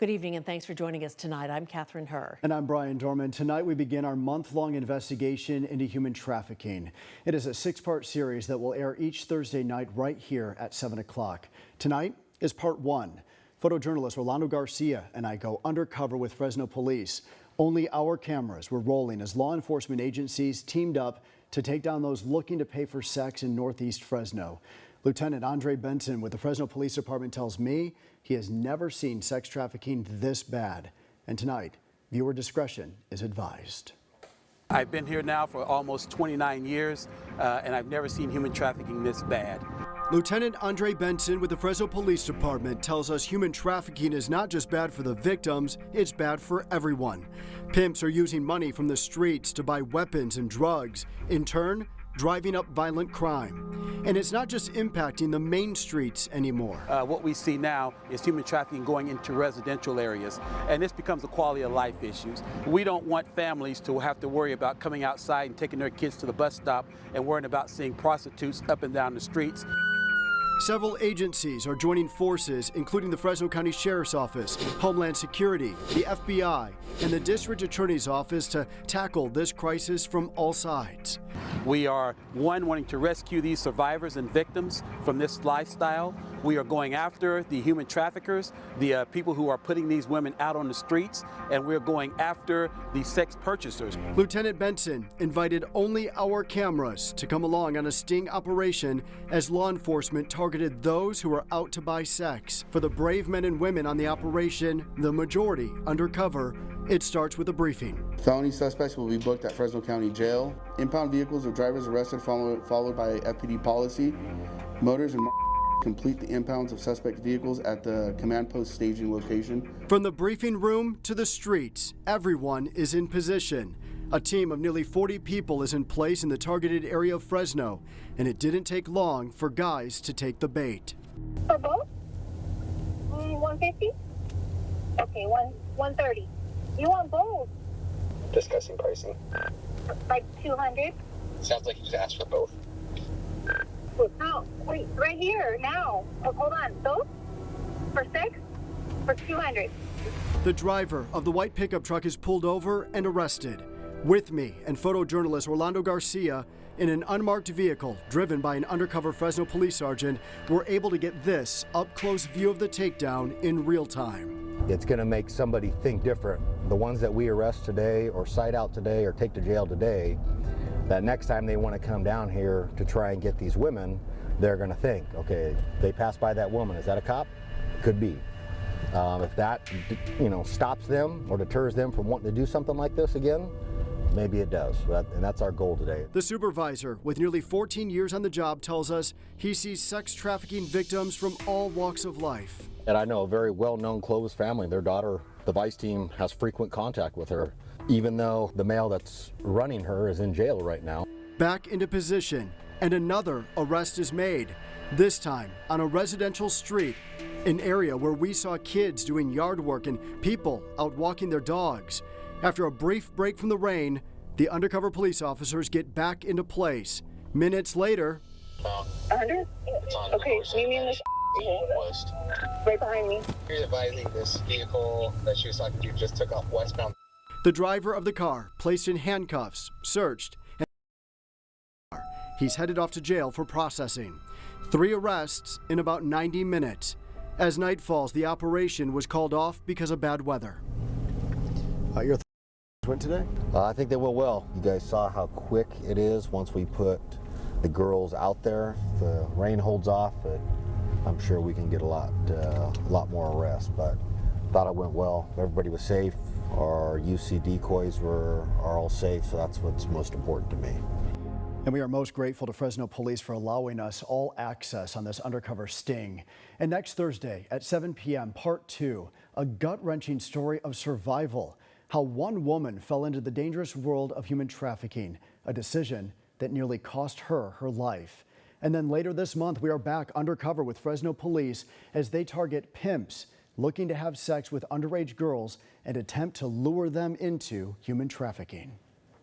Good evening and thanks for joining us tonight. I'm Catherine Herr. And I'm Brian Dorman. Tonight we begin our month-long investigation into human trafficking. It is a 6-part series that will air each Thursday night right here at 7 o'clock. Tonight is part 1. Photojournalist Orlando Garcia and I go undercover with Fresno police. Only our cameras were rolling as law enforcement agencies teamed up to take down those looking to pay for sex in Northeast Fresno. Lieutenant Andre Benson with the Fresno Police Department tells me he has never seen sex trafficking this bad. And tonight, viewer discretion is advised. I've been here now for almost 29 years, and I've never seen human trafficking this bad. Lieutenant Andre Benson with the Fresno Police Department tells us human trafficking is not just bad for the victims, it's bad for everyone. Pimps are using money from the streets to buy weapons and drugs, in turn, driving up violent crime. And it's not just impacting the main streets anymore. What we see now is human trafficking going into residential areas, and this becomes a quality of life issues. We don't want families to have to worry about coming outside and taking their kids to the bus stop and worrying about seeing prostitutes up and down the streets. Several agencies are joining forces, including the Fresno County Sheriff's Office, Homeland Security, the FBI, and the District Attorney's Office to tackle this crisis from all sides. We are, one, wanting to rescue these survivors and victims from this lifestyle. We are going after the human traffickers, the people who are putting these women out on the streets, and we're going after the sex purchasers. Lieutenant Benson invited only our cameras to come along on a sting operation as law enforcement targeted those who were out to buy sex. For the brave men and women on the operation, the majority undercover, it starts with a briefing. Felony suspects will be booked at Fresno County Jail. Impound vehicles or drivers arrested followed by FPD policy. Motors and complete the impounds of suspect vehicles at the command post staging location. From the briefing room to the streets, everyone is in position. A team of nearly 40 people is in place in the targeted area of Fresno, and it didn't take long for guys to take the bait. For both? 150? Okay, 130. You want both? Discussing pricing. Like 200? Sounds like you just asked for both. No, wait, right here, now. Oh, hold on, those? For 6? For 200. The driver of the white pickup truck is pulled over and arrested. With me and photojournalist Orlando Garcia, in an unmarked vehicle driven by an undercover Fresno police sergeant, we're able to get this up-close view of the takedown in real time. It's going to make somebody think different. The ones that we arrest today or cite out today or take to jail today, that next time they want to come down here to try and get these women, they're going to think, okay, they passed by that woman. Is that a cop? Could be. If that, stops them or deters them from wanting to do something like this again, maybe it does, and that's our goal today. The supervisor, with nearly 14 years on the job, tells us he sees sex trafficking victims from all walks of life. And I know a very well-known close family. Their daughter, the vice team, has frequent contact with her, even though the male that's running her is in jail right now. Back into position, and another arrest is made, this time on a residential street, an area where we saw kids doing yard work and people out walking their dogs. After a brief break from the rain, the undercover police officers get back into place. Minutes later, 100? Okay, meet me in the west. right behind me. Here's advising this vehicle that she was talking to just took off westbound. the driver of the car placed in handcuffs, searched, and he's headed off to jail for processing. 3 arrests in about 90 minutes. As night falls, the operation was called off because of bad weather. Your went today? I think they will well. You guys saw how quick it is once we put the girls out there. The rain holds off, but I'm sure we can get a lot more arrests. But thought it went well. Everybody was safe. Our UC decoys are all safe, so that's what's most important to me. And we are most grateful to Fresno Police for allowing us all access on this undercover sting. And next Thursday at 7 p.m., part 2, a gut-wrenching story of survival. How one woman fell into the dangerous world of human trafficking, a decision that nearly cost her her life. And then later this month, we are back undercover with Fresno Police as they target pimps looking to have sex with underage girls and attempt to lure them into human trafficking.